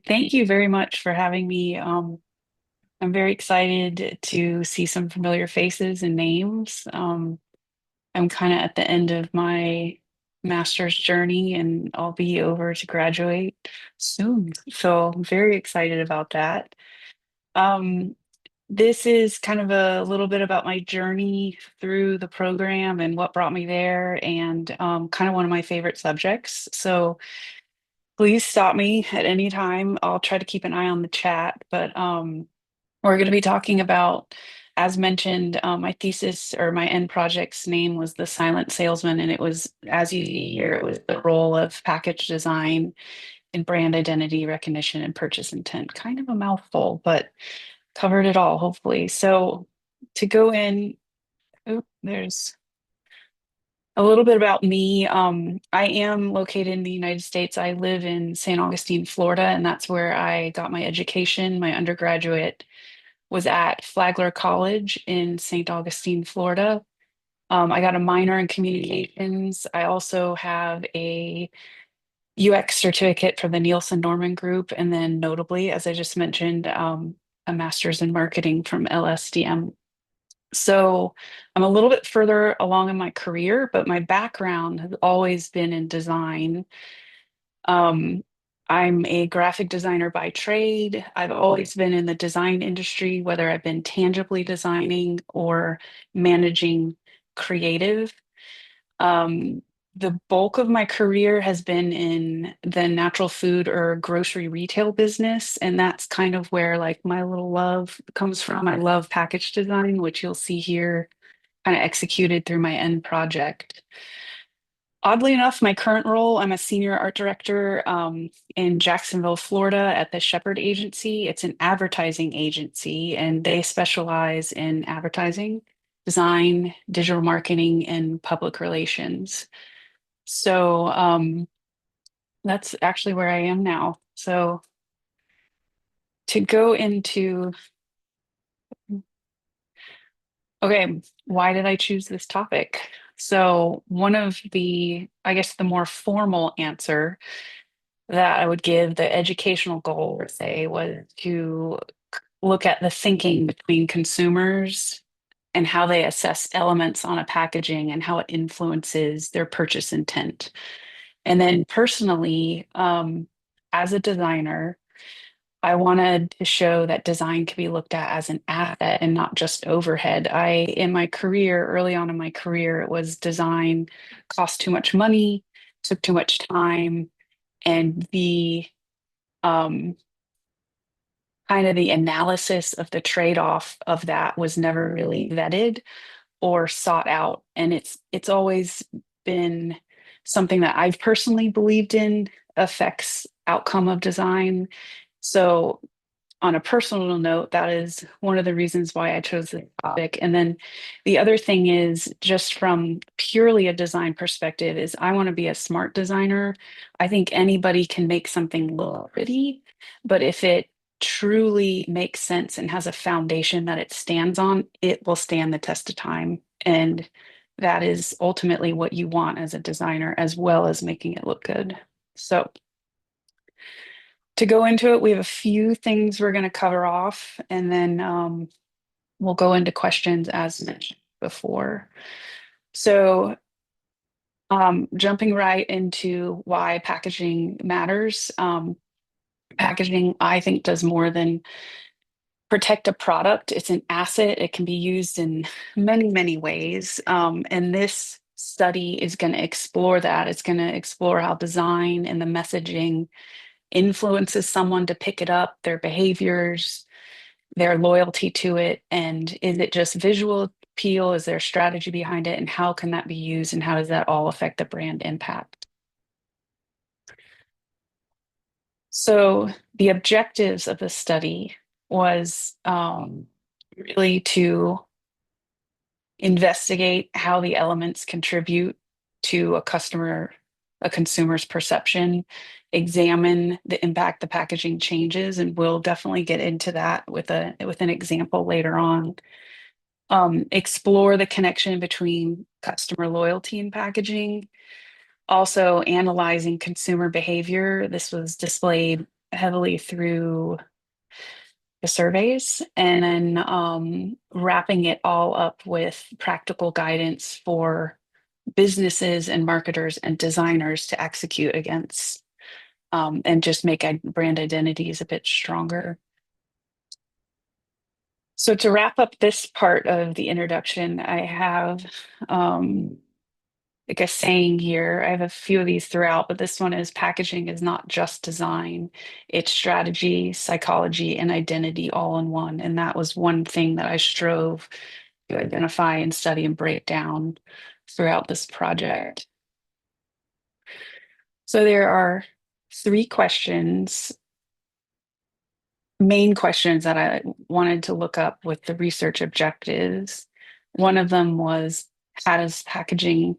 Thank you very much for having me. I'm very excited to see some familiar faces and names. I'm kind of at the end of my master's journey and I'll be over to graduate soon. So I'm very excited about that. Um, this is kind of a little bit about my journey through the program and what brought me there and kind of one of my favorite subjects. So please stop me at any time. I'll try to keep an eye on the chat, but we're going to be talking about, as mentioned, my thesis or my end project's name was The Silent Salesman, and it was, as you see here, it was the role of package design in brand identity recognition and purchase intent. Kind of a mouthful, but covered it all, hopefully. So to go in, there's a little bit about me. I am located in the United States. I live in St. Augustine, Florida, and that's where I got my education. My undergraduate was at Flagler College in St. Augustine, Florida. I got a minor in communications. I also have a UX certificate from the Nielsen Norman Group, and then notably, as I just mentioned, a master's in marketing from LSDM. So I'm a little bit further along in my career, but my background has always been in design. Um, I'm a graphic designer by trade. I've always been in the design industry, whether I've been tangibly designing or managing creative. Um, the bulk of my career has been in the natural food or grocery retail business, and that's kind of where like my little love comes from. I love package design, which you'll see here kind of executed through my end project. Oddly enough, my current role, I'm a senior art director in Jacksonville, Florida at the Shepherd Agency. It's an advertising agency, and they specialize in advertising, design, digital marketing, and public relations. So that's actually where I am now. So to go into, okay, why did I choose this topic? So one of the, I guess the more formal answer that I would give, the educational goal, say, was to look at the thinking between consumers and how they assess elements on a packaging and how it influences their purchase intent. And then personally, as a designer, I wanted to show that design can be looked at as an asset and not just overhead. In my career, early on in my career, it was design cost too much money, took too much time, and the um, kind of the analysis of the trade-off of that was never really vetted or sought out. And it's always been something that I've personally believed in affects outcome of design. So on a personal note, that is one of the reasons why I chose this topic. And then the other thing is just from purely a design perspective is I want to be a smart designer. I think anybody can make something look pretty, but if it truly makes sense and has a foundation that it stands on, it will stand the test of time. And that is ultimately what you want as a designer, as well as making it look good. So to go into it, we have a few things we're going to cover off, and then we'll go into questions as mentioned before. So, jumping right into why packaging matters. Packaging, I think, does more than protect a product. It's an asset. It can be used in many, many ways. And this study is going to explore that. It's going to explore how design and the messaging influences someone to pick it up, their behaviors, their loyalty to it, and is it just visual appeal? Is there a strategy behind it? And how can that be used? And how does that all affect the brand impact? So the objectives of the study was really to investigate how the elements contribute to a consumer's perception, examine the impact the packaging changes, and we'll definitely get into that with an example later on. Explore the connection between customer loyalty and packaging. Also analyzing consumer behavior. This was displayed heavily through the surveys and then wrapping it all up with practical guidance for businesses and marketers and designers to execute against and just make brand identities a bit stronger. So to wrap up this part of the introduction, I have like a saying here. I have a few of these throughout, but this one is packaging is not just design, it's strategy, psychology, and identity all in one. And that was one thing that I strove to identify and study and break down throughout this project. So there are three questions, main questions that I wanted to look up with the research objectives. One of them was, how does packaging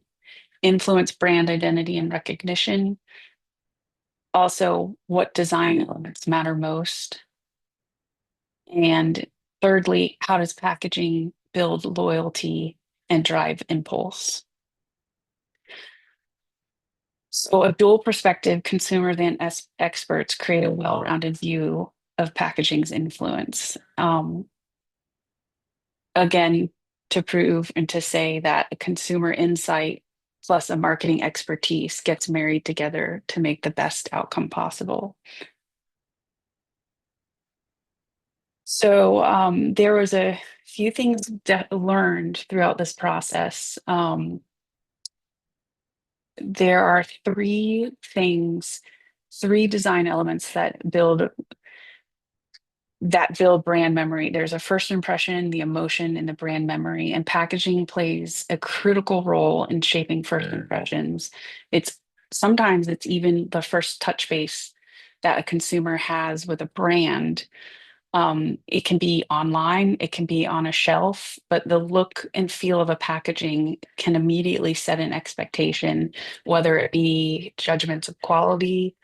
influence brand identity and recognition? Also, what design elements matter most? And thirdly, how does packaging build loyalty and drive impulse? So, a dual perspective, consumers and experts create a well rounded view of packaging's influence. Again, to prove and to say that a consumer insight plus a marketing expertise gets married together to make the best outcome possible. So there was a few things that learned throughout this process. There are three things, three design elements that build brand memory. There's a first impression, the emotion, and the brand memory. And packaging plays a critical role in shaping first impressions. It's sometimes it's even the first touch base that a consumer has with a brand. It can be online, it can be on a shelf, but the look and feel of a packaging can immediately set an expectation, whether it be judgments of quality,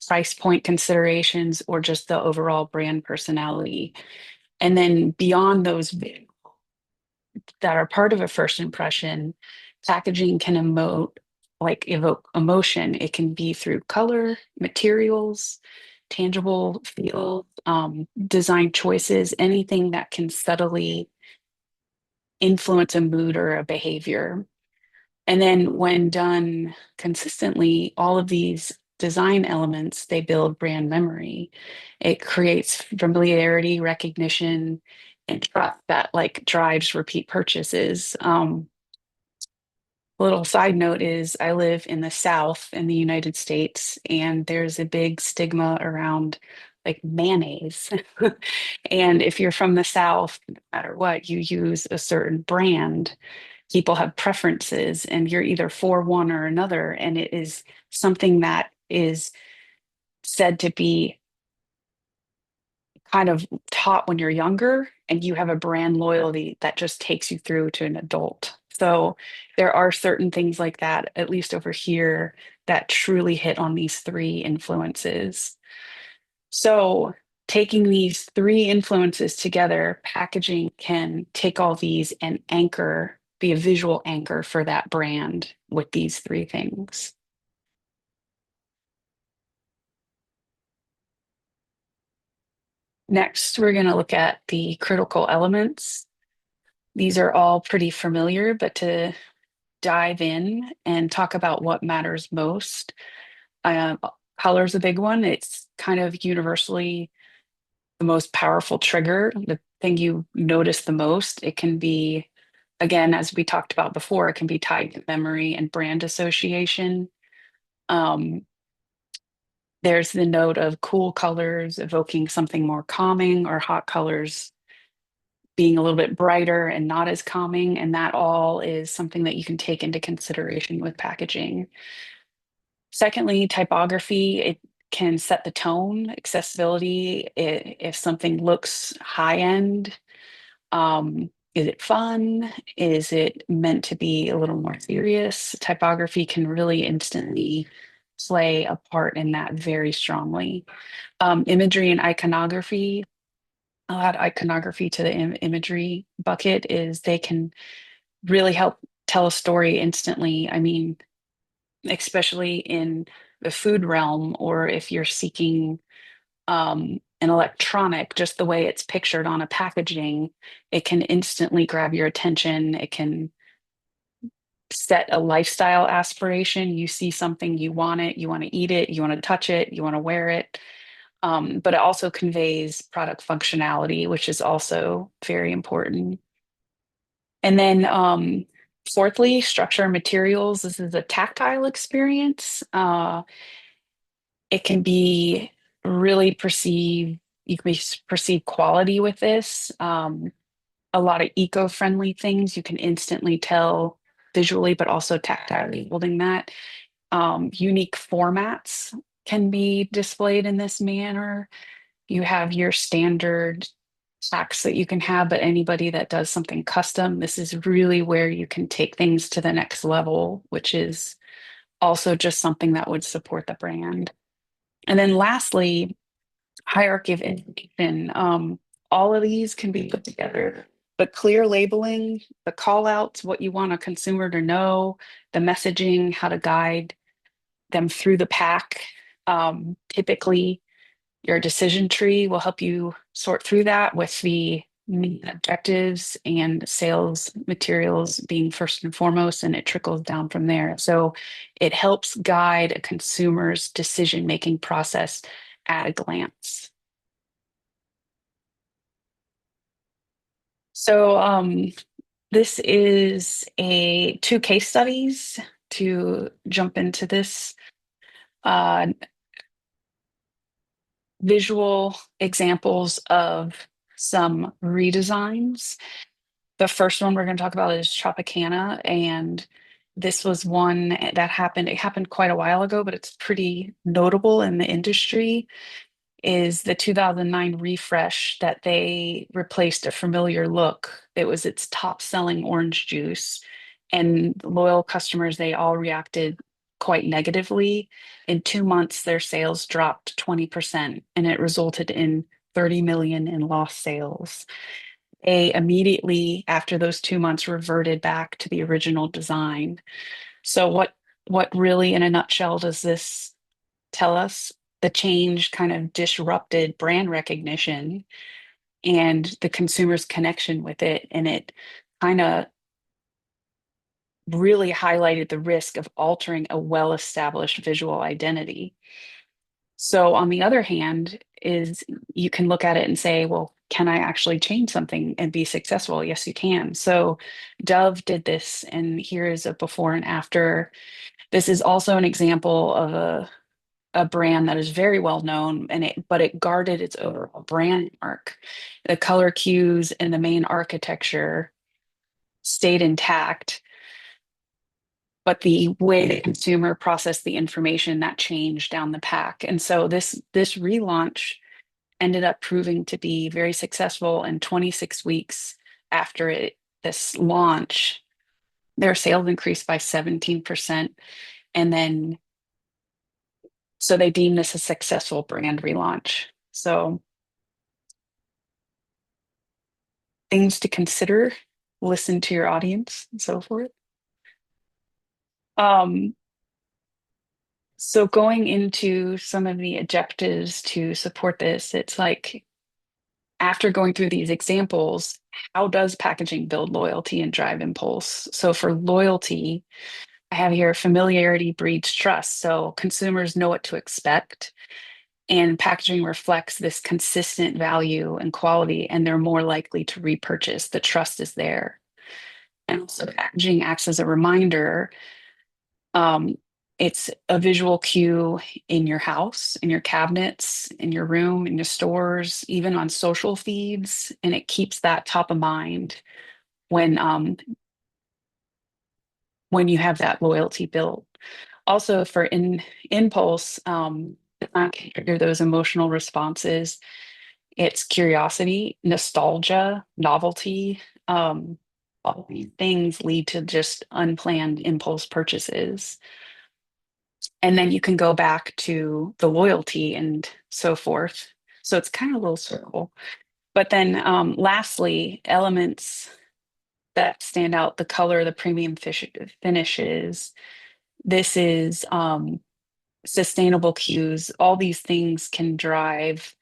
price point considerations, or just the overall brand personality. And then beyond those that are part of a first impression, packaging can evoke emotion. It can be through color, materials, tangible feel, design choices, anything that can subtly influence a mood or a behavior. And then when done consistently, all of these design elements, they build brand memory. It creates familiarity, recognition, and trust that like drives repeat purchases. A little side note is I live in the South in the United States, and there's a big stigma around like mayonnaise. And if you're from the South, no matter what, you use a certain brand, people have preferences, and you're either for one or another. And it is something that is said to be kind of taught when you're younger, and you have a brand loyalty that just takes you through to an adult. So there are certain things like that, at least over here, that truly hit on these three influences. So taking these three influences together, packaging can take all these and anchor, be a visual anchor for that brand with these three things. Next, we're going to look at the critical elements. These are all pretty familiar, but to dive in and talk about what matters most, uh, color is a big one. It's kind of universally the most powerful trigger, the thing you notice the most. It can be, again, as we talked about before, it can be tied to memory and brand association. Um, there's the note of cool colors evoking something more calming, or hot colors being a little bit brighter and not as calming. And that all is something that you can take into consideration with packaging. Secondly, typography, it can set the tone, accessibility. If something looks high end, is it fun? Is it meant to be a little more serious? Typography can really instantly play a part in that very strongly. Imagery and iconography, I'll add iconography to the imagery bucket, is they can really help tell a story instantly. I mean, especially in the food realm, or if you're seeking an electronic, just the way it's pictured on a packaging, it can instantly grab your attention. It can set a lifestyle aspiration. You see something, you want it, you want to eat it, you want to touch it, you want to wear it. But it also conveys product functionality, which is also very important. And then, fourthly, structure and materials. This is a tactile experience. It can be really perceive, you can perceive quality with this. A lot of eco-friendly things you can instantly tell visually, but also tactilely holding that. Unique formats can be displayed in this manner. You have your standard packs that you can have, but anybody that does something custom, this is really where you can take things to the next level, which is also just something that would support the brand. And then lastly, hierarchy of information. All of these can be put together, but clear labeling, the call outs, what you want a consumer to know, the messaging, how to guide them through the pack. Typically, your decision tree will help you sort through that with the main objectives and sales materials being first and foremost, and it trickles down from there. So it helps guide a consumer's decision-making process at a glance. So this is a two case studies to jump into this uh, visual examples of some redesigns. The first one we're going to talk about is Tropicana, and this was one that happened. It happened quite a while ago, but it's pretty notable in the industry. Is the 2009 refresh that they replaced a familiar look. It was its top selling orange juice, and loyal customers, they all reacted quite negatively. In 2 months, their sales dropped 20%, and it resulted in 30 million in lost sales. They immediately, after those 2 months, reverted back to the original design. So what really in a nutshell does this tell us? The change kind of disrupted brand recognition and the consumer's connection with it, and it kind of really highlighted the risk of altering a well-established visual identity. So on the other hand, is you can look at it and say, well, can I actually change something and be successful? Yes, you can. So Dove did this, and here is a before and after. This is also an example of a brand that is very well known, and it guarded its overall brand mark. The color cues and the main architecture stayed intact, but the way the consumer processed the information that changed down the pack. And so this relaunch ended up proving to be very successful. In 26 weeks after this launch, their sales increased by 17%. And then so they deemed this a successful brand relaunch. So things to consider, listen to your audience and so forth. Um, so going into some of the objectives to support this, it's like after going through these examples, how does packaging build loyalty and drive impulse? So for loyalty, I have here familiarity breeds trust. So consumers know what to expect, and packaging reflects this consistent value and quality, and they're more likely to repurchase. The trust is there. And also, packaging acts as a reminder. Um, it's a visual cue in your house, in your cabinets, in your room, in your stores, even on social feeds, and it keeps that top of mind when when you have that loyalty built. Also, for impulse, it's not to trigger those emotional responses. It's curiosity, nostalgia, novelty. All these things lead to just unplanned impulse purchases. And then you can go back to the loyalty and so forth. So it's kind of a little circle. But then lastly, elements that stand out, the color, the premium finishes. This is sustainable cues, all these things can drive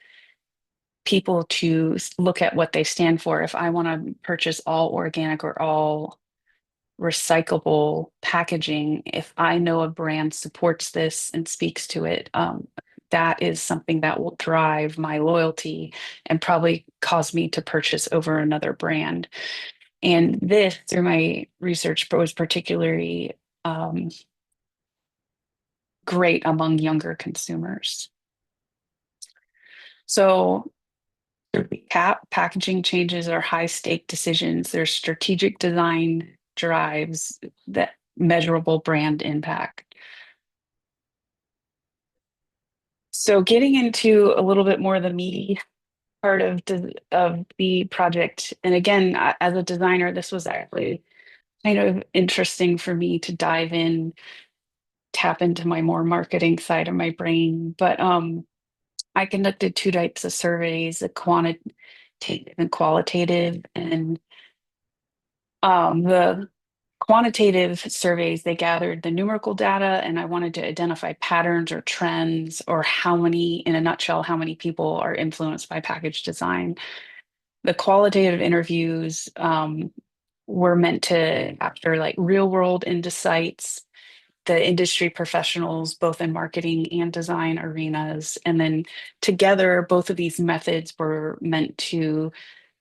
people to look at what they stand for. If I want to purchase all organic or all recyclable packaging, if I know a brand supports this and speaks to it, that is something that will drive my loyalty and probably cause me to purchase over another brand. And this, through my research, was particularly great among younger consumers. So, to recap, packaging changes are high stake decisions. There's strategic design drives that measurable brand impact. So, getting into a little bit more of the meaty part of the project, and again, as a designer, this was actually kind of interesting for me to dive in, tap into my more marketing side of my brain. But I conducted two types of surveys: a quantitative and qualitative, and the quantitative surveys, they gathered the numerical data, and I wanted to identify patterns or trends, or how many, in a nutshell, how many people are influenced by package design. The qualitative interviews were meant to capture like real world insights, the industry professionals, both in marketing and design arenas. And then together, both of these methods were meant to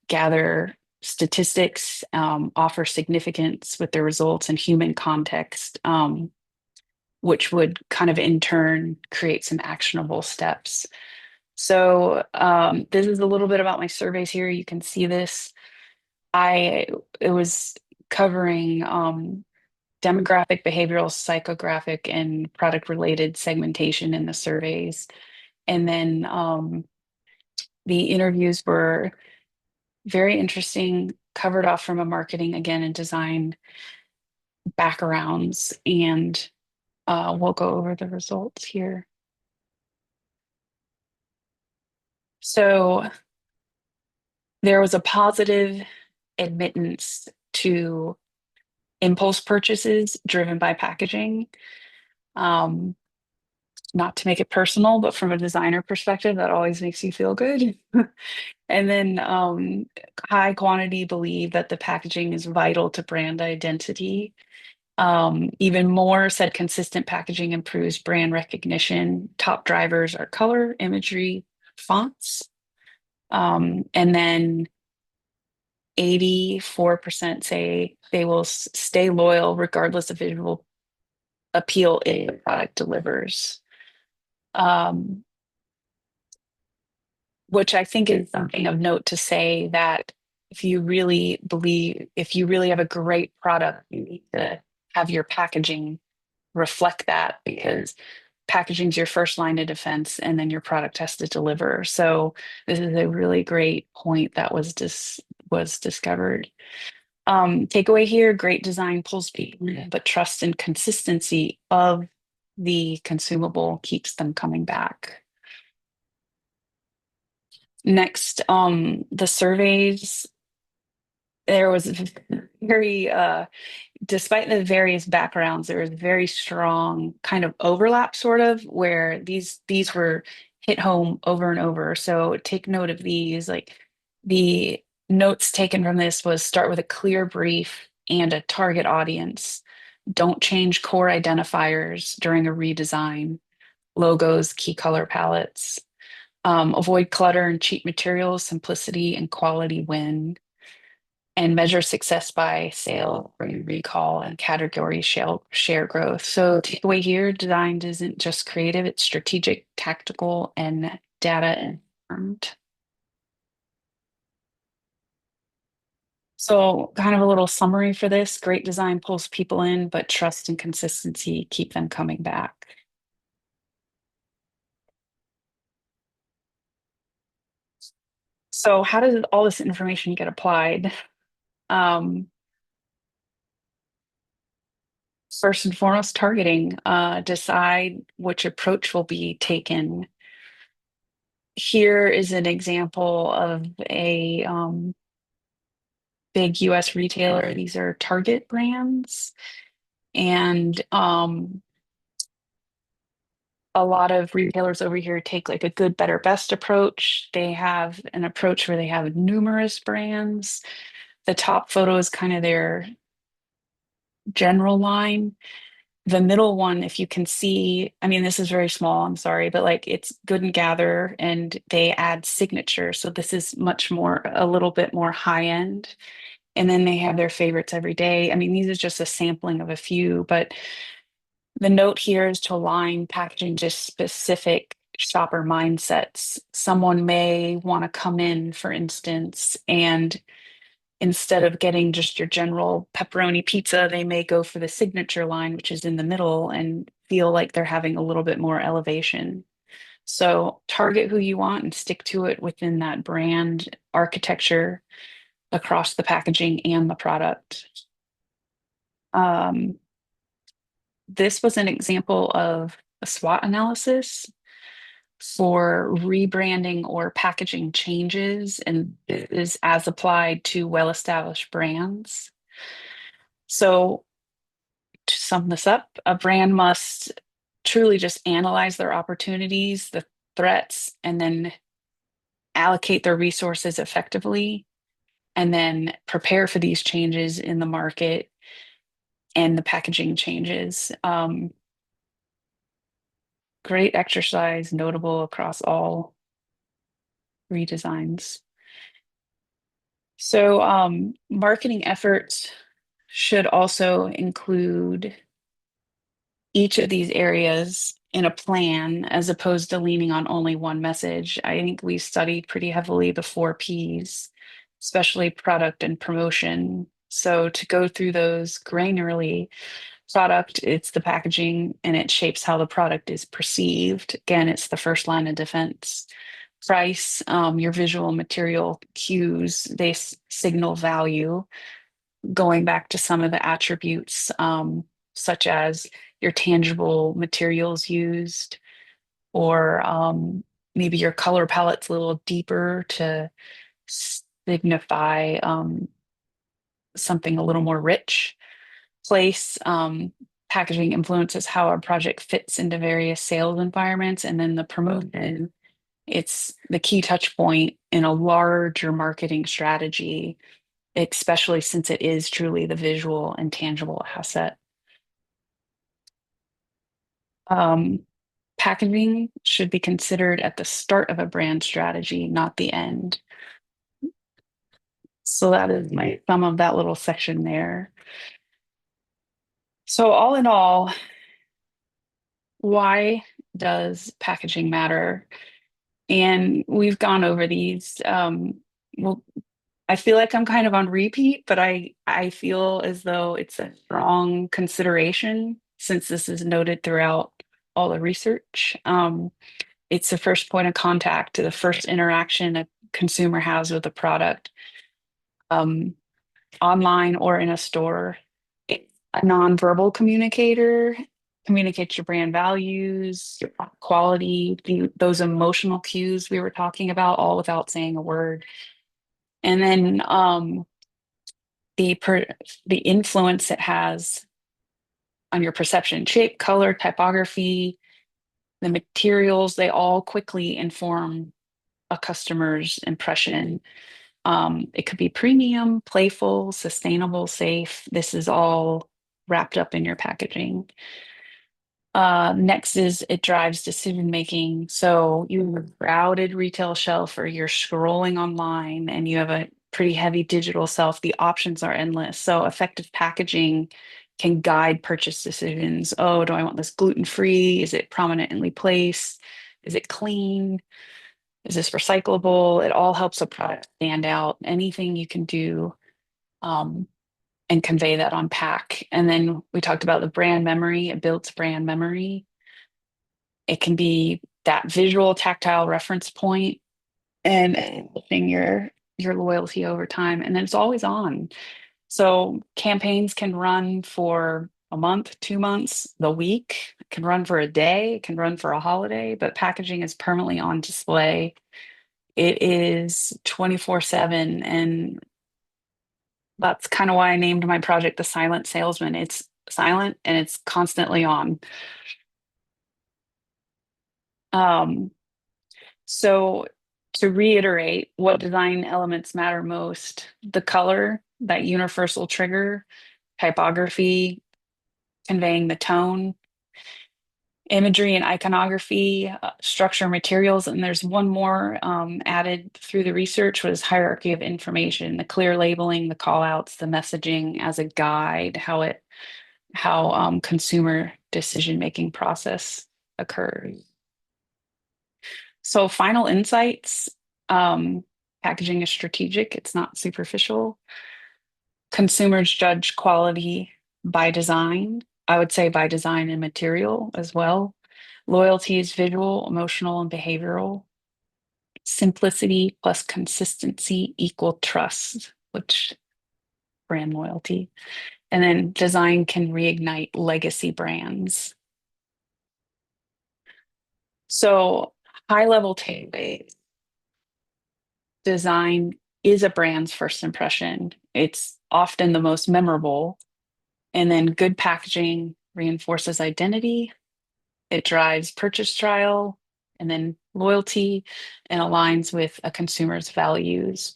gather statistics, offer significance with their results and human context, which would kind of in turn create some actionable steps. So this is a little bit about my surveys here. You can see this. It was covering demographic, behavioral, psychographic, and product related segmentation in the surveys. And then the interviews were very interesting, covered off from a marketing, again, and design backgrounds. And we'll go over the results here. So there was a positive admittance to impulse purchases driven by packaging. Um, Not to make it personal, but from a designer perspective, that always makes you feel good. And then high quantity believe that the packaging is vital to brand identity. Even more said consistent packaging improves brand recognition. Top drivers are color, imagery, fonts. And then 84% say they will stay loyal regardless of visual appeal if the product delivers. Um, which I think is something of note to say that if you really have a great product, you need to have your packaging reflect that, because packaging is your first line of defense and then your product has to deliver. So this is a really great point that was discovered. Takeaway here, great design pulls people in, but trust and consistency of the consumable keeps them coming back. Next, the surveys, there was very despite the various backgrounds, there was very strong kind of overlap, sort of, where these were hit home over and over. So take note of these. Like, the notes taken from this was: start with a clear brief and a target audience. Don't change core identifiers during a redesign. Logos, key color palettes. Avoid clutter and cheap materials. Simplicity and quality win. And measure success by sale, recall, and category share growth. So takeaway here, design isn't just creative, it's strategic, tactical, and data informed. So kind of a little summary for this: great design pulls people in, but trust and consistency keep them coming back. So how does all this information get applied? Um, First and foremost, targeting. Decide which approach will be taken. Here is an example of a big US retailer. These are Target brands. And A lot of retailers over here take like a good, better, best approach. They have an approach where they have numerous brands. The top photo is kind of their general line. The middle one, if you can see, I mean, this is very small, I'm sorry, but like it's Good and Gather and they add signature. So this is much more, a little bit more high end. And then they have their favorites every day. I mean, these is just a sampling of a few, but the note here is to align packaging to specific shopper mindsets. Someone may want to come in, for instance, and instead of getting just your general pepperoni pizza, they may go for the signature line, which is in the middle, and feel like they're having a little bit more elevation. So target who you want and stick to it within that brand architecture across the packaging and the product. Um, this was an example of a SWOT analysis for rebranding or packaging changes, and it is as applied to well-established brands. So to sum this up, a brand must truly just analyze their opportunities, the threats, and then allocate their resources effectively, and then prepare for these changes in the market and the packaging changes. Great exercise, notable across all redesigns. So, marketing efforts should also include each of these areas in a plan as opposed to leaning on only one message. I think we studied pretty heavily the four P's, especially product and promotion. So, to go through those granularly, product, it's the packaging and it shapes how the product is perceived. Again, it's the first line of defense. Price, your visual material cues, they signal value. Going back to some of the attributes, such as your tangible materials used, or maybe your color palette's a little deeper to signify something a little more rich. Place, packaging influences how our project fits into various sales environments, and then the promotion, it's the key touch point in a larger marketing strategy, especially since it is truly the visual and tangible asset. Um, Packaging should be considered at the start of a brand strategy, not the end. So that is my some of that little section there. So all in all, why does packaging matter? And we've gone over these. Well, I feel like I'm kind of on repeat, but I feel as though it's a strong consideration since this is noted throughout all the research. It's the first point of contact, the first interaction a consumer has with a product, um, online or in a store. It's a nonverbal communicator, communicates your brand values, your quality, those emotional cues we were talking about, all without saying a word. And then the influence it has on your perception, shape, color, typography, the materials, they all quickly inform a customer's impression. It could be premium, playful, sustainable, safe. This is all wrapped up in your packaging. Next is it drives decision making. So you have a crowded retail shelf or you're scrolling online and you have a pretty heavy digital shelf. The options are endless. So effective packaging can guide purchase decisions. Oh, do I want this gluten free? Is it prominently placed? Is it clean? Is this recyclable? It all helps a product stand out. Anything you can do, um, and convey that on pack. And then we talked about the brand memory. It builds brand memory. It can be that visual, tactile reference point and building your loyalty over time. And then it's always on. So campaigns can run for a month, 2 months, the week. It can run for a day. It can run for a holiday. But packaging is permanently on display. It is 24/7, and that's kind of why I named my project The Silent Salesman. It's silent and it's constantly on. Um, so to reiterate, what design elements matter most? The color, that universal trigger, typography, conveying the tone, imagery and iconography, structure materials, and there's one more added through the research was hierarchy of information, the clear labeling, the call outs, the messaging as a guide, how consumer decision making process occurs. So final insights, um, packaging is strategic, it's not superficial. Consumers judge quality by design. I would say by design and material as well. Loyalty is visual, emotional, and behavioral. Simplicity plus consistency equal trust, which brand loyalty. And then design can reignite legacy brands. So, high level takeaways, design is a brand's first impression. It's often the most memorable. And then good packaging reinforces identity, it drives purchase trial and then loyalty and aligns with a consumer's values.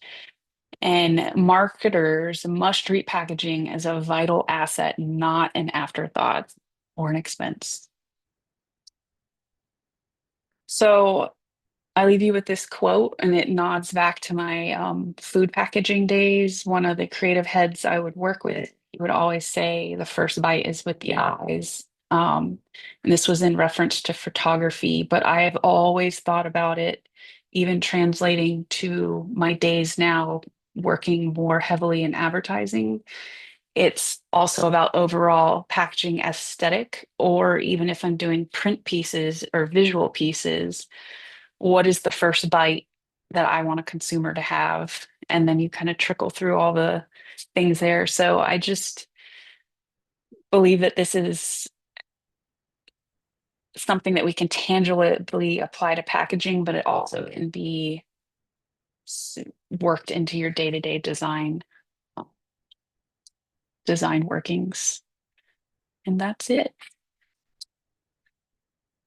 And marketers must treat packaging as a vital asset, not an afterthought or an expense. So I leave you with this quote, and it nods back to my food packaging days. One of the creative heads I would work with, he would always say, the first bite is with the eyes. And this was in reference to photography, but I have always thought about it, even translating to my days now, working more heavily in advertising. It's also about overall packaging aesthetic, or even if I'm doing print pieces or visual pieces, what is the first bite that I want a consumer to have? And then you kind of trickle through all the things there. So I just believe that this is something that we can tangibly apply to packaging, but it also can be worked into your day-to-day design workings. And that's it.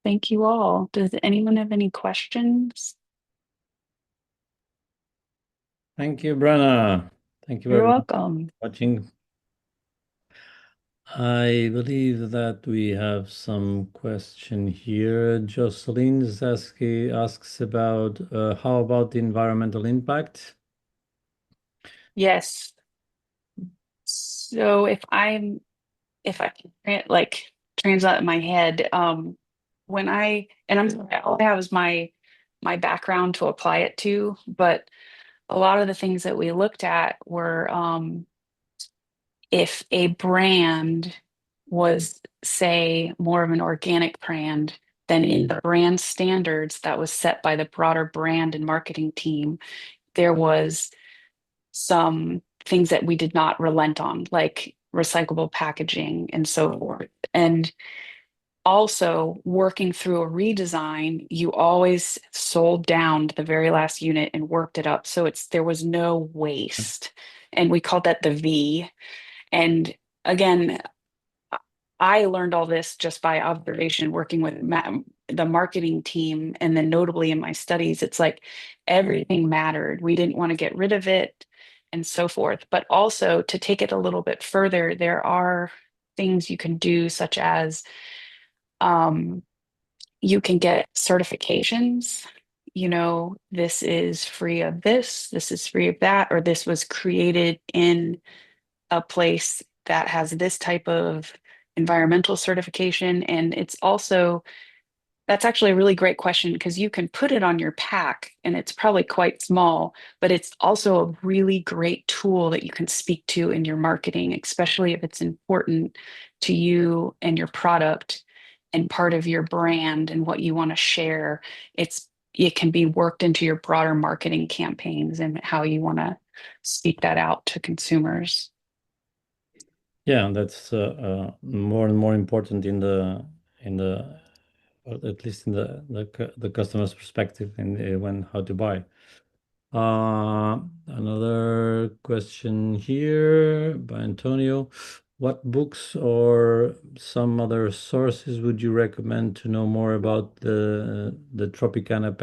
Thank you all. Does anyone have any questions? Thank you, Brenna. Thank you You're very much welcome. for watching. I believe that we have some question here. Jocelyn asks about how about the environmental impact? Yes. So if I can like translate in my head, when and I'm sorry, all I have is my background to apply it to, but a lot of the things that we looked at were if a brand was, say, more of an organic brand, then in the brand standards that was set by the broader brand and marketing team, there was some things that we did not relent on, like recyclable packaging and so forth. And also, working through a redesign, you always sold down to the very last unit and worked it up. So there was no waste. And we called that the V. And again, I learned all this just by observation, working with the marketing team. And then notably in my studies, it's like everything mattered. We didn't want to get rid of it and so forth. But also to take it a little bit further, there are things you can do, such as um, you can get certifications. This is free of this is free of that, or this was created in a place that has this type of environmental certification. And it's also, that's actually a really great question because you can put it on your pack and it's probably quite small, but it's also a really great tool that you can speak to in your marketing, especially if it's important to you and your product and part of your brand and what you want to share. It can be worked into your broader marketing campaigns and how you want to speak that out to consumers. Yeah, that's more and more important or at least in the customer's perspective and when how to buy. Another question here by Antonio. what books or some other sources would you recommend to know more about the Tropicana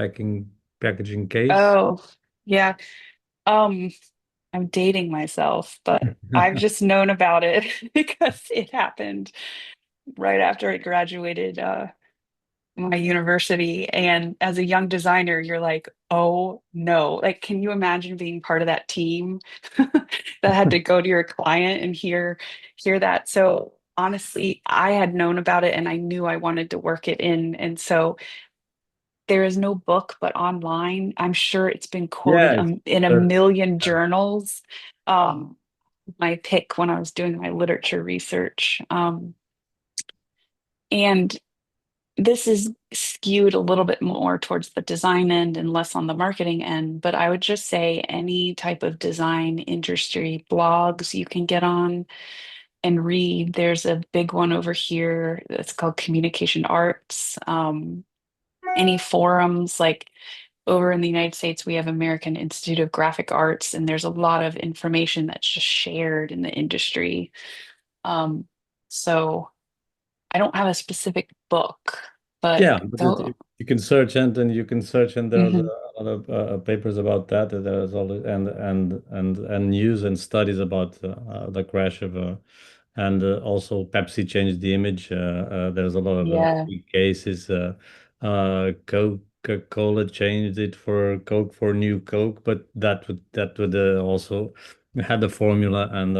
packaging case? Oh, yeah. Um, I'm dating myself, but I've just known about it because it happened right after I graduated my university. And as a young designer, you're like, oh no. Like, can you imagine being part of that team that had to go to your client and hear that? So honestly, I had known about it and I knew I wanted to work it in. And so there is no book, but online, I'm sure it's been quoted Yeah, in a there- million journals. Um, my pick when I was doing my literature research. And this is skewed a little bit more towards the design end and less on the marketing end, but I would just say any type of design industry blogs you can get on and read. There's a big one over here that's called Communication Arts. Any forums like over in the United States, we have American Institute of Graphic Arts, and there's a lot of information that's just shared in the industry. So I don't have a specific book, but Yeah, but though. you can search and you can search and there's Mhm. a lot of papers about that. There's all and news and studies about the crash of and also Pepsi changed the image. There's a lot of Yeah. big cases. Coca-Cola changed it for Coke for New Coke, but that would also had the formula and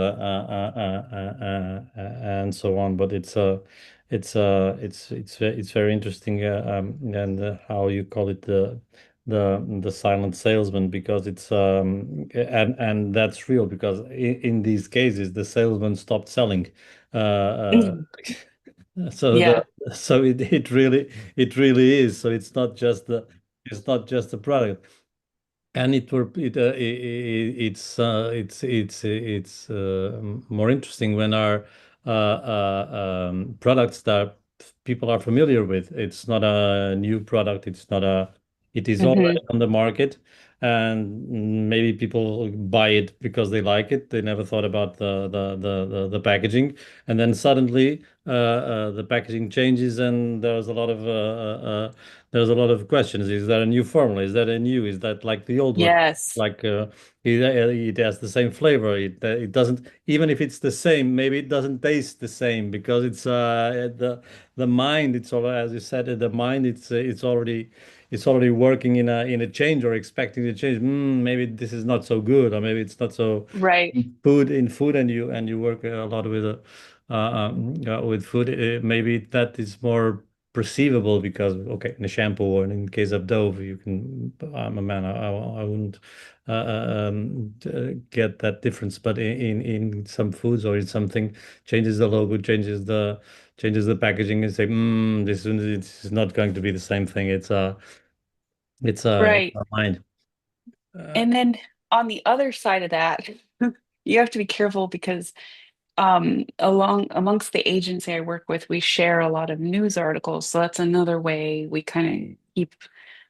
so on. But it's very interesting and how you call it the silent salesman because it's and that's real because in these cases the salesman stopped selling Mhm. so the Yeah. so it really is so it's not just the product and it's more interesting when our products that people are familiar with. It's not a new product. It is Hmm. already on the market, and maybe people buy it because they like it. They never thought about the packaging, and then suddenly the packaging changes, and there's a lot of questions. Is that a new formula? Is that a new? Is that like the old one? Yes. Like it has the same flavor. It doesn't, even if it's the same, maybe it doesn't taste the same because it's the mind. It's all as you said, the mind. It's already working in a change or expecting to change. Maybe this is not so good, or maybe it's not so Right. food, and you work a lot with food. Maybe that is more perceivable because okay, in a shampoo or in case of Dove, you can. I'm a man. I wouldn't get that difference, but in some foods or in something, changes the logo, changes the packaging, and say, this is not going to be the same thing. It's Right. our mind. Uh, And then on the other side of that, you have to be careful because amongst the agency I work with, we share a lot of news articles. So that's another way we kind of keep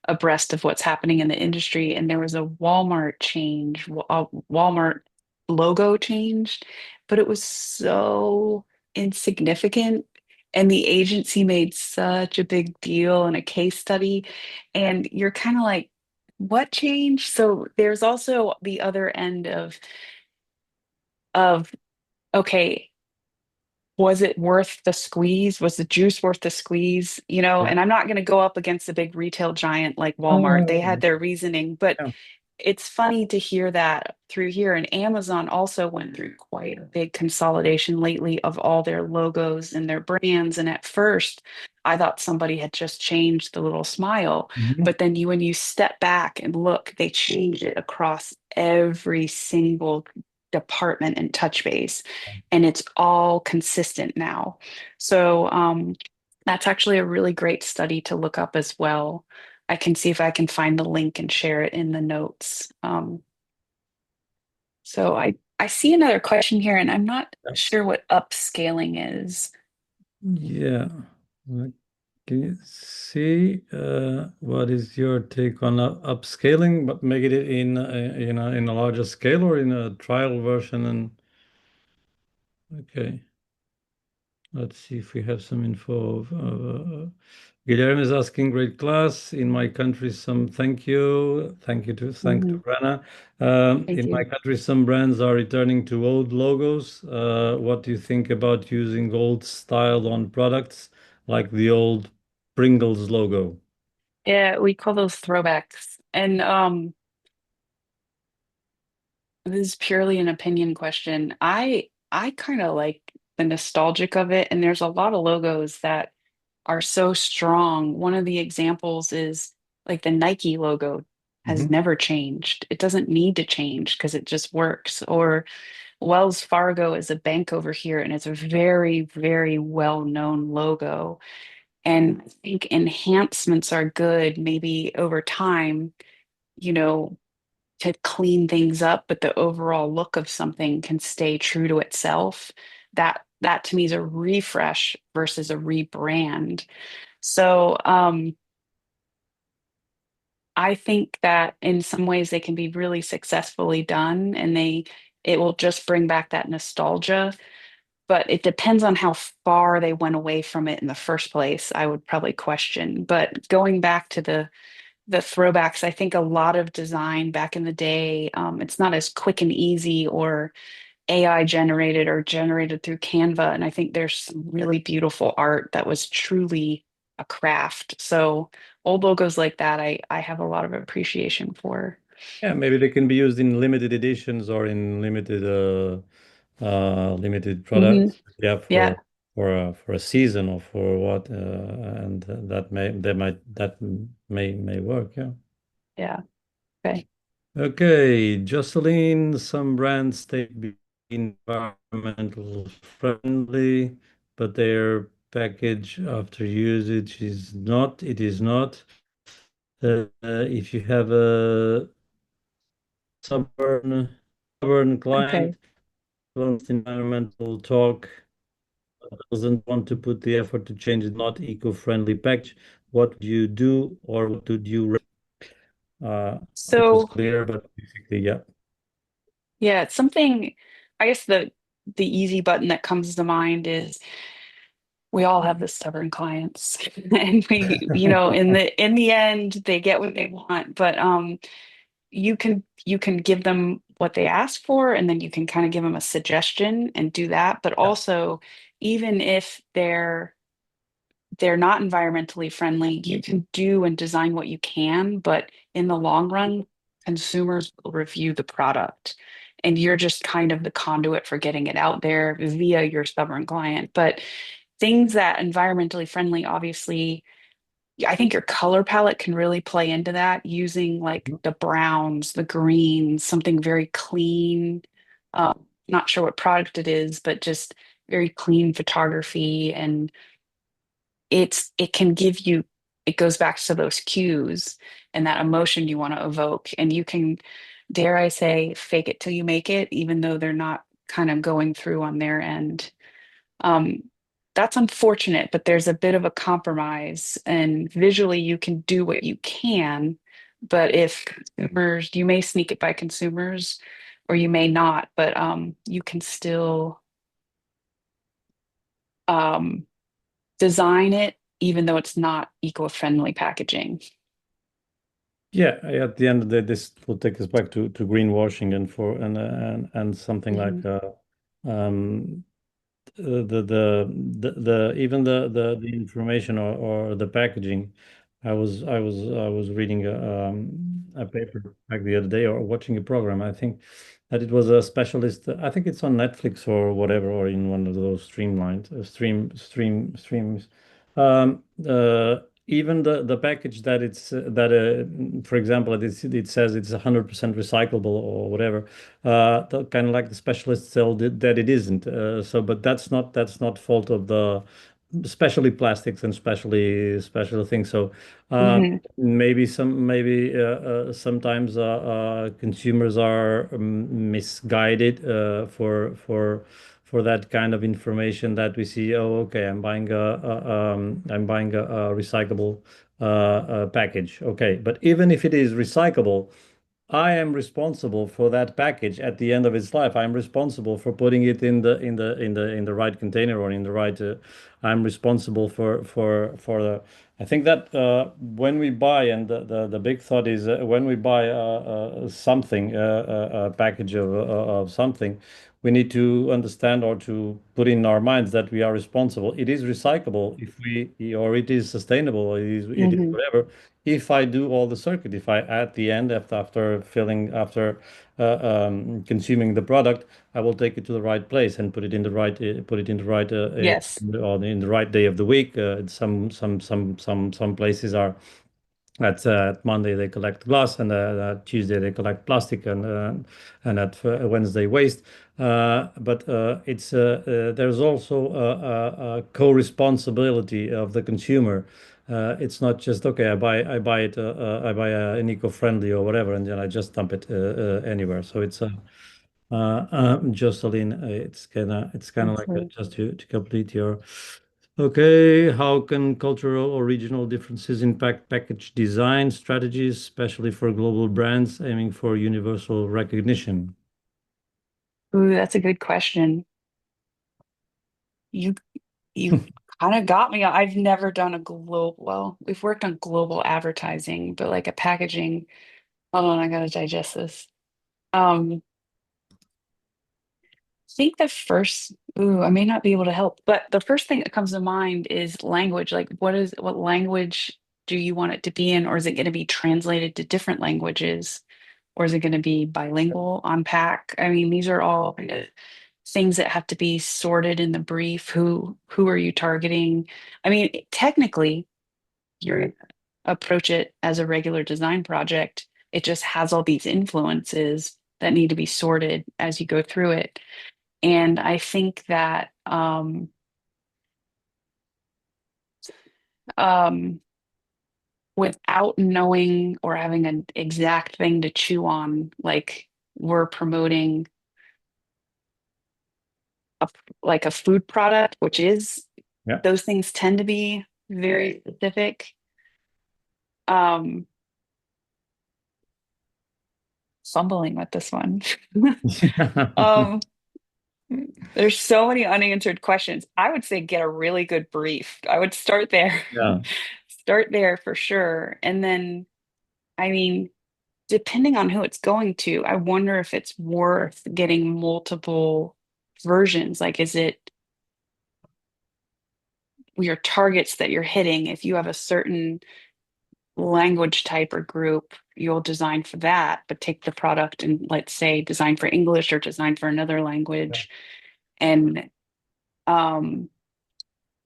abreast of what's happening in the industry. And there was a Walmart change, a Walmart logo changed, but it was so insignificant. And the agency made such a big deal and a case study. And you're kind of like, what changed? So there's also the other end of okay, was it worth the squeeze? Was the juice worth the squeeze? yeah. And I'm not going to go up against a big retail giant like Walmart. They had Oh, their reasoning, but yeah. it's funny to hear that through here. And Amazon also went through quite a big consolidation lately of all their logos and their brands. And at first, I thought somebody had just changed the little smile. Mhm. But then when you step back and look, they changed it across every single department and touch base. And it's all consistent now. So that's actually a really great study to look up as well. I can see if I can find the link and share it in the notes. So I see another question here, and I'm not sure what upscaling is. Yeah. Uh, Can you see what is your take on upscaling, but make it in a larger scale or in a trial version? And okay. Let's see if we have some info. Guilherme is asking, great class. In my country, some thank you. Thank to Hmm. Brenna. Thank In my you. country, some brands are returning to old logos. What do you think about using old style on products like the old Pringles logo? Yeah, we call those throwbacks. And this is purely an opinion question. I kind of like the nostalgic of it, and there's a lot of logos that are so strong. One of the examples is like the Nike logo has Mhm. never changed. It doesn't need to change because it just works. Or Wells Fargo is a bank over here, and it's a very, very well-known logo. And I think enhancements are good, maybe over time, you know, to clean things up, but the overall look of something can stay true to itself. That to me is a refresh versus a rebrand. So I think that in some ways they can be really successfully done, and it will just bring back that nostalgia. But it depends on how far they went away from it in the first place. I would probably question. But going back to the throwbacks, I think a lot of design back in the day, it's not as quick and easy or AI generated or generated through Canva. And I think there's some really beautiful art that was truly a craft. So old logos like that, I have a lot of appreciation for. Yeah, maybe they can be used in limited editions or in limited Hmm. products. Yeah, Yeah, for a season or for what, and that may work. Yeah. yeah. Okay. Okay, Jocelyn, some brands stay be environmental friendly, but their package after usage is not. It is not. If you have a stubborn Okay. client, wants environmental talk, doesn't want to put the effort to change it, not eco-friendly package, what would you do or what would you? It was So clear, but basically, yeah. yeah, it's something, I guess the easy button that comes to mind is we all have the stubborn clients. And in the end they get what they want. But you can give them what they ask for, and then you can kind of give them a suggestion and do that. But Yeah. also, even if they're not environmentally friendly, you can do and design what you can, but in the long run, consumers will review the product. And you're just kind of the conduit for getting it out there via your stubborn client. But things that environmentally friendly, obviously, I think your color palette can really play into that, using like the browns, the greens, something very clean. Not sure what product it is, but just very clean photography. And it can give you, it goes back to those cues and that emotion you want to evoke. And you can, dare I say, fake it till you make it, even though they're not kind of going through on their end. um, that's unfortunate, but there's a bit of a compromise, and visually you can do what you can. But if consumers, you may sneak it by consumers or you may not, but you can still um, design it even though it's not eco-friendly packaging. Yeah, at the end of the day, this will take us back to greenwashing and something like Mhm. um, the even the information or the packaging. I was reading a paper back the other day or watching a program. I think that it was a specialist. I think it's on Netflix or whatever, or in one of those streams. Even the package that for example, it says it's 100% recyclable or whatever, kind of like the specialists tell that it isn't. But that's not fault of the, especially plastics and special things. So Mhm. maybe sometimes consumers are misguided for that kind of information that we see. Oh, okay, I'm buying a recyclable package. Okay, but even if it is recyclable, I am responsible for that package at the end of its life. I'm responsible for putting it in the right container or in the right. I'm responsible for the. I think that when we buy, and the big thought is when we buy something, a package of something, we need to understand or to put in our minds that we are responsible. It is recyclable if we, or it is sustainable, or it is Hmm. whatever. If I do all the circuit, if I at the end after filling after consuming the product, I will take it to the right place and put it in the right Yes. on in the right day of the week. Some places are at Monday they collect glass, and Tuesday they collect plastic, and at Wednesday waste. But it's there's also a co-responsibility of the consumer. It's not just okay. I buy an eco-friendly or whatever, and then I just dump it anywhere. So it's Jocelyn, it's kind of like Absolutely. just to complete your. Okay, how can cultural or regional differences impact package design strategies, especially for global brands aiming for universal recognition? Ooh, that's a good question. You you kind of got me. I've never done a global, well, we've worked on global advertising, but like a packaging. Hold on, I gotta digest this. Think the first, ooh, I may not be able to help, but the first thing that comes to mind is language. Like, what language do you want it to be in? Or is it going to be translated to different languages? Or is it going to be bilingual, unpack? I mean, these are all kind of things that have to be sorted in the brief. Who are you targeting? I mean, technically, you're approach it as a regular design project. It just has all these influences that need to be sorted as you go through it. And I think that um, without knowing or having an exact thing to chew on, like we're promoting a, like a food product, which is Yeah. those things tend to be very specific. Um, Fumbling with this one. um, there's so many unanswered questions. I would say get a really good brief. I would start there. Yeah. Start there for sure. And then, I mean, depending on who it's going to, I wonder if it's worth getting multiple versions. Like, is it your targets that you're hitting? If you have a certain language type or group, you'll design for that, but take the product and let's say design for English or design for another language. And um,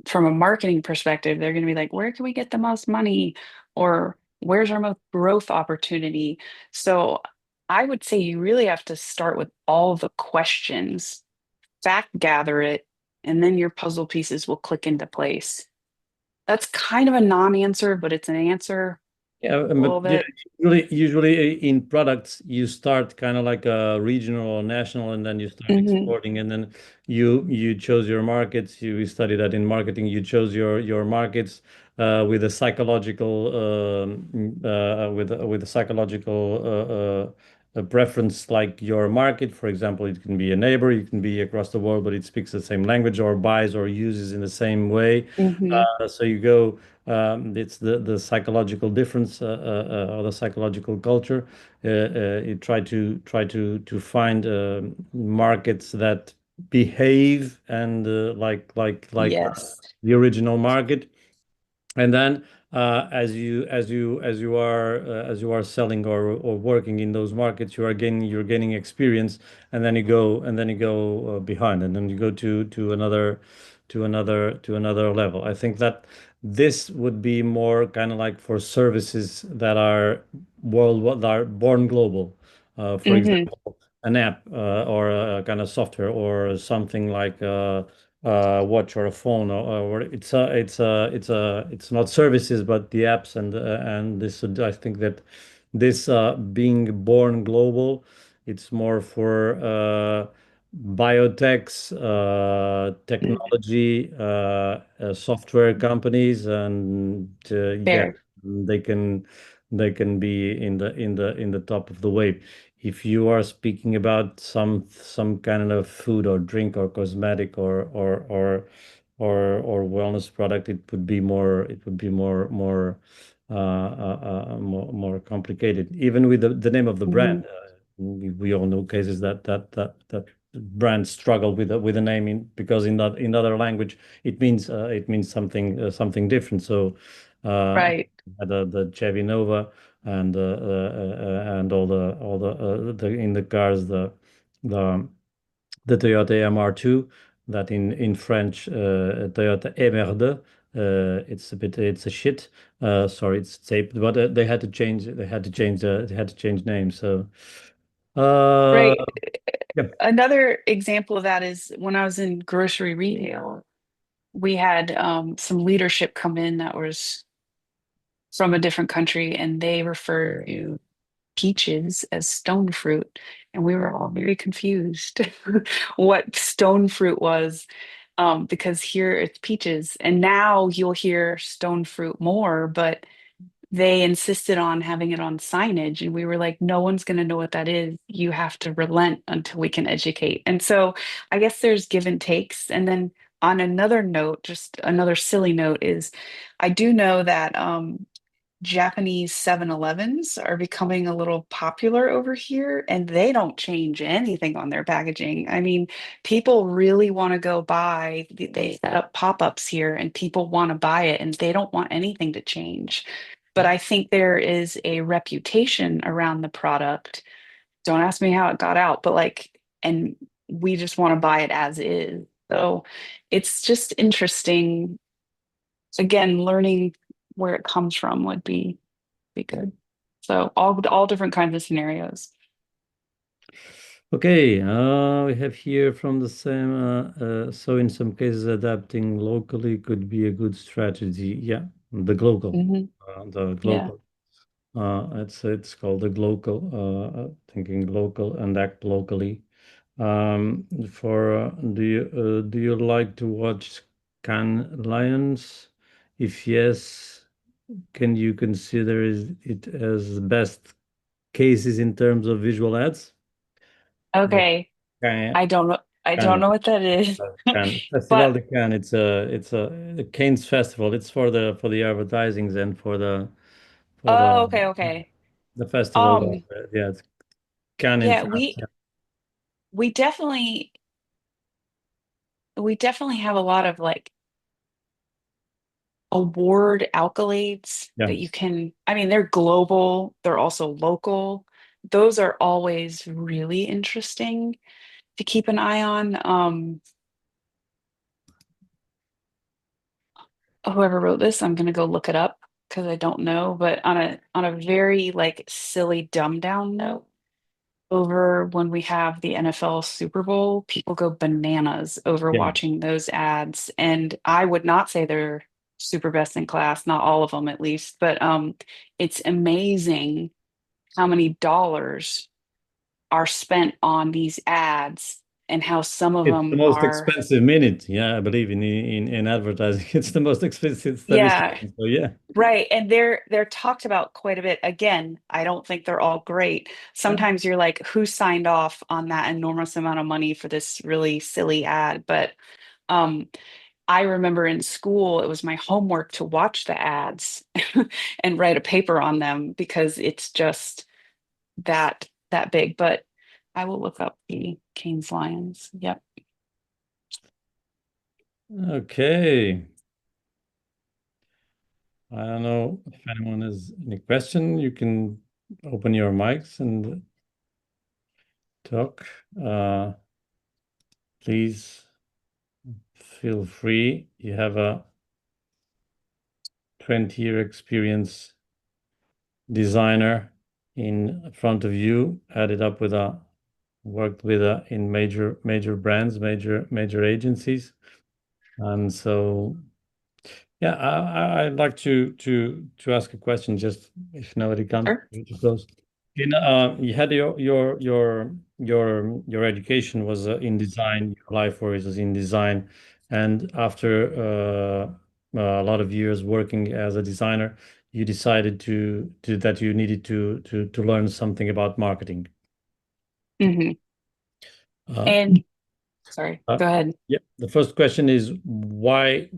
from a marketing perspective, they're going to be like, where can we get the most money? Or where's our most growth opportunity? So I would say you really have to start with all the questions, fact gather it, and then your puzzle pieces will click into place. That's kind of a non-answer, but it's an answer Yeah, a but little yeah, bit. usually in products you start kind of like a regional or national, and then you start Hmm. exporting, and then you chose your markets. You study that in marketing. You chose your markets with a psychological with a psychological a preference like your market. For example, it can be a neighbor, it can be across the world, but it speaks the same language or buys or uses in the same way. Hmm. So you go. It's the psychological difference or the psychological culture. You try to find markets that behave and like Yes. the original market, and then as you are selling or working in those markets, you're gaining experience, and then you go behind, and then you go to another level. I think that this would be more kind of like for services that are world that are born global. For Hmm. example, an app or a kind of software or something like watch or a phone, or it's not services but the apps, and this I think that this being born global, it's more for biotechs, technology, software companies, and yeah, Fair. they can. they can be in the top of the wave. If you are speaking about some kind of food or drink or cosmetic or wellness product, it would be more complicated. Even with the name of the brand, Mhm. we all know cases that brands struggle with the naming because in other language it means something different. So Right. the Chevy Nova and all the in the cars the the Toyota MR2 that in French Toyota MR2 it's a shit. Sorry, it's taped, but they had to change names. So uh Right. yeah, Another example of that is when I was in grocery retail, we had some leadership come in that was from a different country, and they refer to peaches as stone fruit. And we were all very confused what stone fruit was, because here it's peaches. And now you'll hear stone fruit more, but they insisted on having it on signage. And we were like, no one's going to know what that is. You have to relent until we can educate. And so I guess there's give and takes. And then on another note, just another silly note, is I do know that Japanese 7-Elevens are becoming a little popular over here, and they don't change anything on their packaging. I mean, people really want to go buy, they set up pop-ups here, and people want to buy it, and they don't want anything to change. But I think there is a reputation around the product. Don't ask me how it got out, but like, and we just want to buy it as is. So it's just interesting. Again, learning where it comes from would be good. So all different kinds of scenarios. okay, we have here from the same. So in some cases, adapting locally could be a good strategy. Yeah, Hmm. the Yeah. global. It's called the global. Thinking local and act locally. For do you like to watch Cannes Lions? If yes, can you consider it as the best cases in terms of visual ads? The Okay. Cannes, I don't know. I don't Cannes, know what that is. Cannes Festival But de Cannes. It's a Cannes festival. It's for the advertisings and for oh, okay, okay. the festival. Um, Yeah, it's Cannes in yeah, France. we definitely have a lot of like award accolades Yeah. that you can, I mean, they're global, they're also local. Those are always really interesting to keep an eye on. Whoever wrote this, I'm gonna go look it up because I don't know. But on a very like silly dumb down note, over when we have the NFL Super Bowl, people go bananas over Yeah. watching those ads. And I would not say they're super best in class, not all of them at least, but it's amazing how many dollars are spent on these ads and how some of It's the them most are, expensive minute. Yeah, I believe in advertising. It's the most expensive. It's 30 yeah. seconds. So yeah. Right. And they're talked about quite a bit. Again, I don't think they're all great. Yeah. Sometimes you're like, who signed off on that enormous amount of money for this really silly ad? But um I remember in school it was my homework to watch the ads and write a paper on them because it's just that big. But I will look up the Cane's Lions. Yep. Okay. I don't know if anyone has any question. You can open your mics and talk. Please feel free. You have a 20-year experience designer in front of you, added up with a worked with in major brands, major agencies. And so yeah, I'd like to ask a question just if nobody comes Sure. to close. You had your education was in design, your life was in design, and after a lot of years working as a designer, you decided to that you needed to learn something about marketing. Hmm. Uh, And sorry, Uh, go ahead. yeah, the first question is why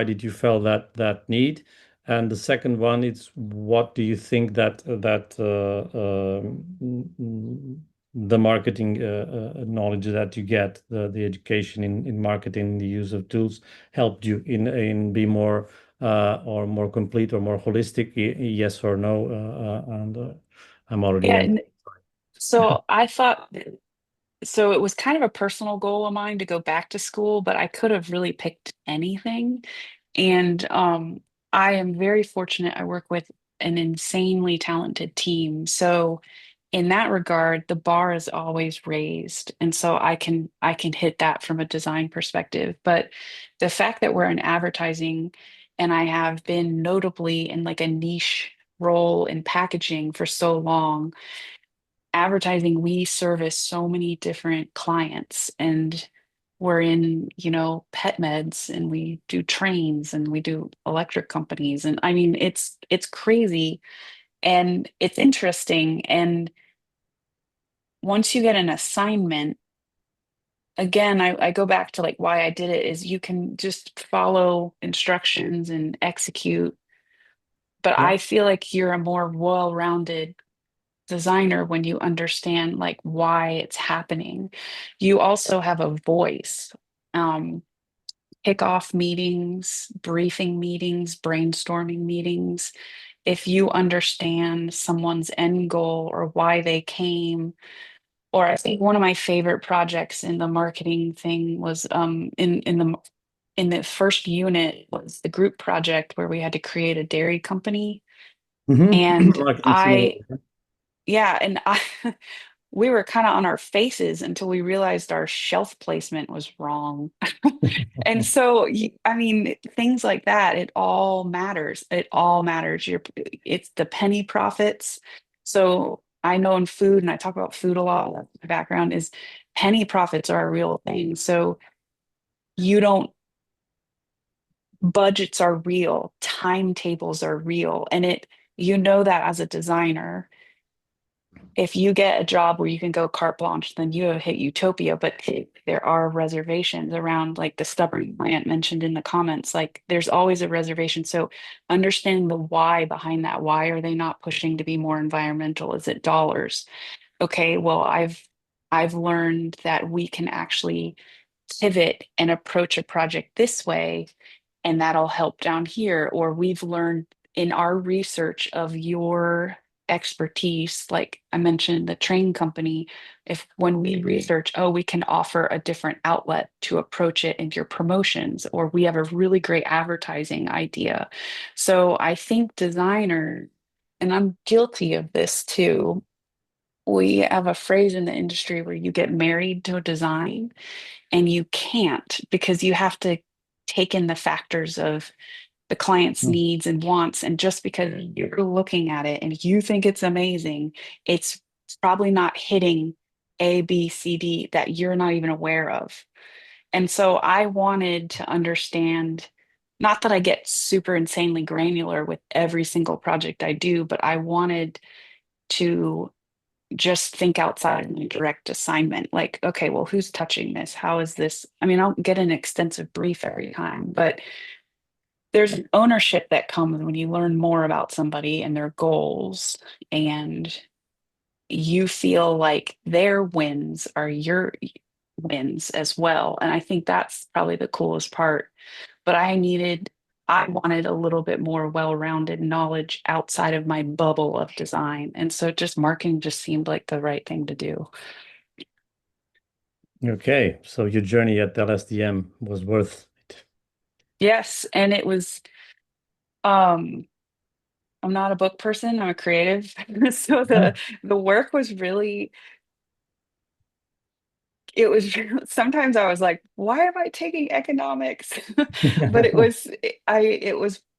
did you feel that need? And the second one is what do you think the marketing knowledge that you get, the education in marketing, the use of tools helped you in be more or more complete or more holistic? Yes or no? I'm already Yeah, answering. and so I thought so it was kind of a personal goal of mine to go back to school, but I could have really picked anything. And I am very fortunate. I work with an insanely talented team. So in that regard, the bar is always raised. And so I can hit that from a design perspective. But the fact that we're in advertising and I have been notably in like a niche role in packaging for so long, advertising, we service so many different clients and we're in, pet meds and we do trains and we do electric companies. And I mean, it's crazy and it's interesting. And once you get an assignment, again, I go back to like why I did it is you can just follow instructions and execute. But Yeah. I feel like you're a more well-rounded designer when you understand like why it's happening. You also have a voice. Um, Kickoff meetings, briefing meetings, brainstorming meetings. If you understand someone's end goal or why they came, or I think one of my favorite projects in the marketing thing was in the first unit was the group project where we had to create a dairy company. And Marketing I, simulation. yeah, and I we were kind of on our faces until we realized our shelf placement was wrong. And so, I mean, things like that, it all matters. It all matters. It's the penny profits. So I know in food, and I talk about food a lot, my background is penny profits are a real thing. So you don't, budgets are real, timetables are real. And you know that as a designer if you get a job where you can go carte blanche, then you have hit utopia. But there are reservations around, like the stubborn plant mentioned in the comments. Like there's always a reservation. So understanding the why behind that. Why are they not pushing to be more environmental? Is it dollars? Okay, well, I've learned that we can actually pivot and approach a project this way and that'll help down here. Or we've learned in our research of your expertise, like I mentioned, the train company, if when we research, oh, we can offer a different outlet to approach it in your promotions, or we have a really great advertising idea. So I think designer, and I'm guilty of this too. We have a phrase in the industry where you get married to a design and you can't because you have to take in the factors of the client's needs and wants. And just because you're looking at it and you think it's amazing, it's probably not hitting A, B, C, D that you're not even aware of. And so I wanted to understand, not that I get super insanely granular with every single project I do, but I wanted to just think outside of my direct assignment. Like, okay, well, who's touching this? How is this? I mean, I'll get an extensive brief every time, but there's an ownership that comes when you learn more about somebody and their goals, and you feel like their wins are your wins as well. And I think that's probably the coolest part. But I wanted a little bit more well-rounded knowledge outside of my bubble of design. And so just marketing just seemed like the right thing to do. Okay, so your journey at LSDM was worth it. Yes, and it was um I'm not a book person, I'm a creative. So the work was really it was sometimes I was like, why am I taking economics? But it was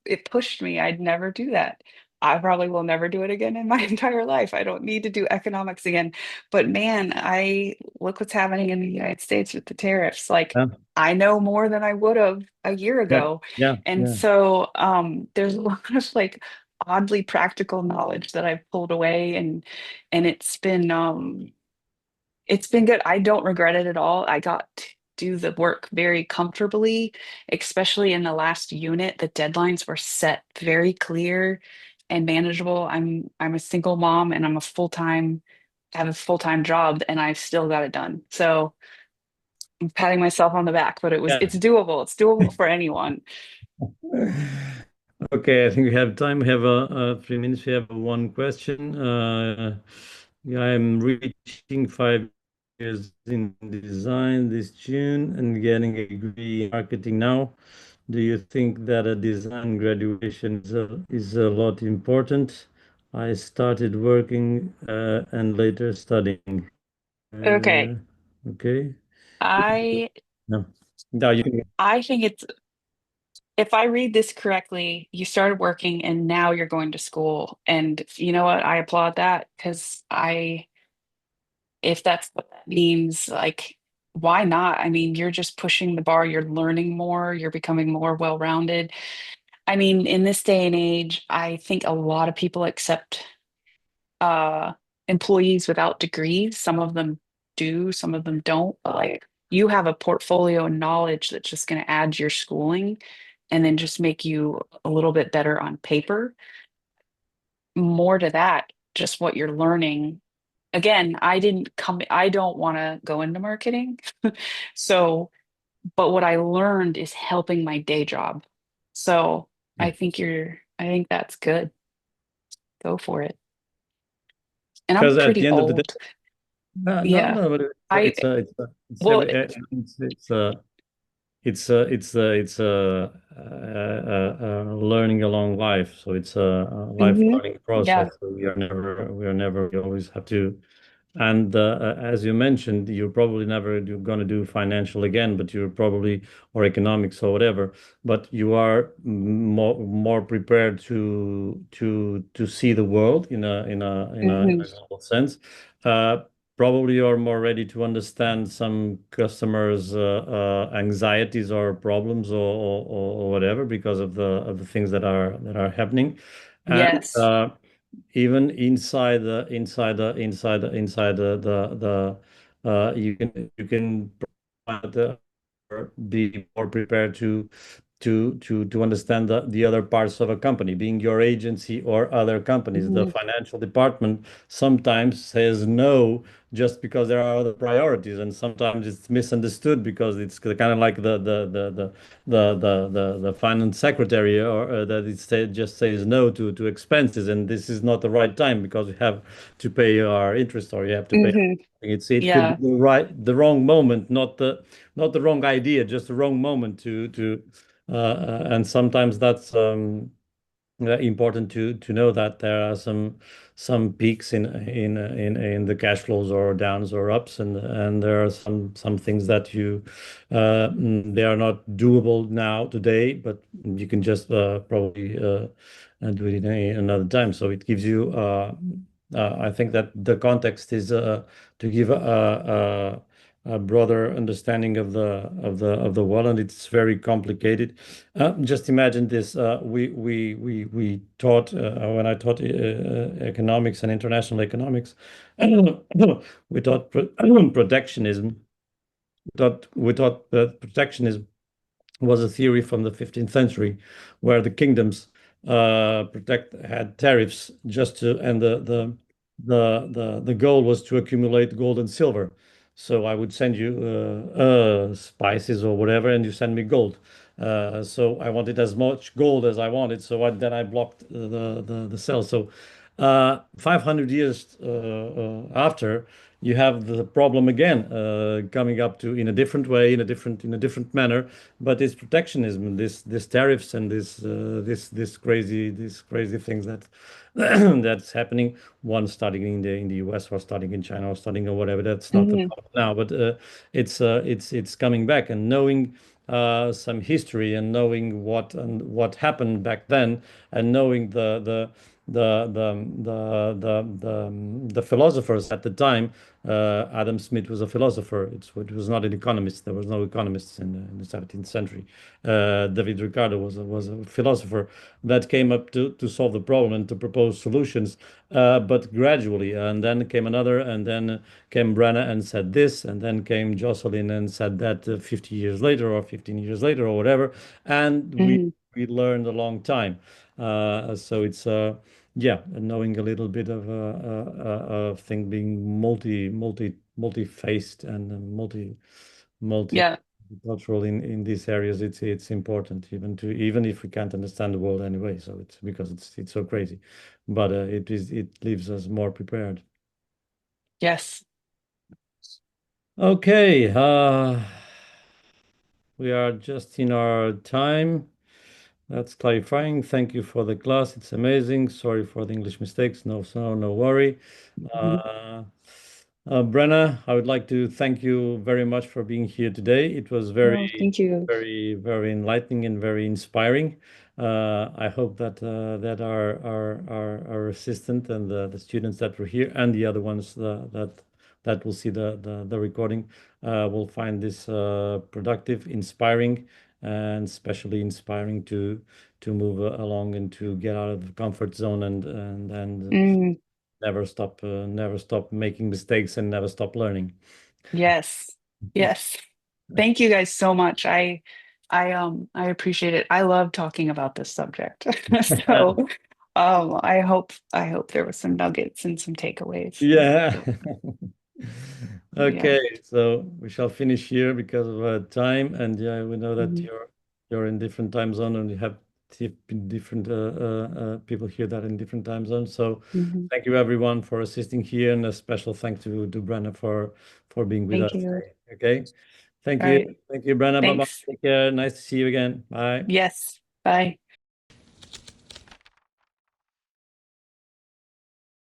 it pushed me. I'd never do that. I probably will never do it again in my entire life. I don't need to do economics again. But man, I look what's happening in the United States with the tariffs. Like Yeah, I know more than I would have a year yeah, ago. yeah, And yeah. so there's a lot of like oddly practical knowledge that I've pulled away and it's been good. I don't regret it at all. I got to do the work very comfortably, especially in the last unit. The deadlines were set very clear and manageable. I'm a single mom and I'm a full-time have a full-time job and I've still got it done. So I'm patting myself on the back, but Yeah. it's doable. It's doable for anyone. Okay, I think we have time. We have 3 minutes. We have one question. Yeah, I'm reaching 5 years in design this June and getting a degree in marketing now. Do you think that a design graduation is a lot important? I started working and later studying. Okay. Okay. I No. No, you can. I think it's if I read this correctly, you started working and now you're going to school. And you know what? I applaud that because if that's what that means, like, why not? I mean, you're just pushing the bar, you're learning more, you're becoming more well-rounded. I mean, in this day and age, I think a lot of people accept uh employees without degrees. Some of them do, some of them don't. But like you have a portfolio of knowledge that's just going to add to your schooling and then just make you a little bit better on paper. More to that, just what you're learning. Again, I don't want to go into marketing. So, but what I learned is helping my day job. So I think that's good. Go for it. And I'm Because at the pretty end of the day, old. no, no, Yeah. no, but I, it's well, every it's learning along life. So it's a life mhm, learning yeah. process. So we always have to. And as you mentioned, you're probably never going to do financial again, but you're probably or economics or whatever. But you are more prepared to see the world in Hmm. a global sense. Uh, Probably you're more ready to understand some customers' anxieties or problems or whatever because of the things that are happening, and Yes. even inside the you can be more prepared to understand the other parts of a company, being your agency or other companies. The Hmm. financial department sometimes says no just because there are other priorities, and sometimes it's misunderstood because it's kind of like the finance secretary or that just says no to expenses, and this is not the right time because you have to pay our interest or you have to pay. Hmm. It could be Yeah. the wrong moment, not the wrong idea, just the wrong moment to and sometimes that's important to know that there are some peaks in the cash flows or downs or ups, and there are some things that they are not doable now today, but you can just probably do it in another time. So it gives you I think that the context is to give a broader understanding of the world, and it's very complicated. Just imagine this. We taught when I taught economics and international economics, we taught protectionism. We taught protectionism was a theory from the 15th century, where the kingdoms protect had tariffs just to, and the goal was to accumulate gold and silver. So I would send you spices or whatever, and you send me gold. So I wanted as much gold as I wanted. So then I blocked the sale. So 500 years after, you have the problem again coming up to in a different way, in a different manner, but it's protectionism, this tariffs and this crazy things that that's happening. One starting in the US or starting in China or starting or whatever. That's not the Hmm. problem now, but it's coming back, and knowing some history and knowing what happened back then, and knowing the philosophers at the time. Adam Smith was a philosopher. It was not an economist. There was no economists in the 17th century. David Ricardo was a philosopher that came up to solve the problem and to propose solutions, but gradually. And then came another, and then came Brenna and said this, and then came Jocelyn and said that 50 years later or 15 years later or whatever. And Mhm. we learned a long time. So it's yeah, and knowing a little bit of thing being multi-faced and Yeah. multicultural in these areas, it's important even if we can't understand the world anyway. So it's because it's so crazy, but it leaves us more prepared. Yes. Okay, we are just in our time. That's clarifying. Thank you for the class. It's amazing. Sorry for the English mistakes. No worry. Mhm. Uh, Brenna, I would like to thank you very much for being here today. It was Oh, thank you. very enlightening and very inspiring. I hope that our assistant and the students that were here and the other ones that will see the recording will find this productive, inspiring, and especially inspiring to move along and to get out of the comfort zone and Mm, never stop making mistakes and never stop learning. yes. Yes. Thank you guys so much. I appreciate it. I love talking about this subject. So I hope there was some nuggets and some takeaways. Yeah. So, yeah. Okay, so we shall finish here because of time, and yeah, we know that Mhm. you're in different time zone, and you have different people here that are in different time zones. So Mhm. thank you everyone for assisting here, and a special thank to Brenna for being with Thank us you. today. Okay, All right. thank you, Brenna. Bye bye. Thanks. Take care. Nice to see you again. Bye. Yes. Bye.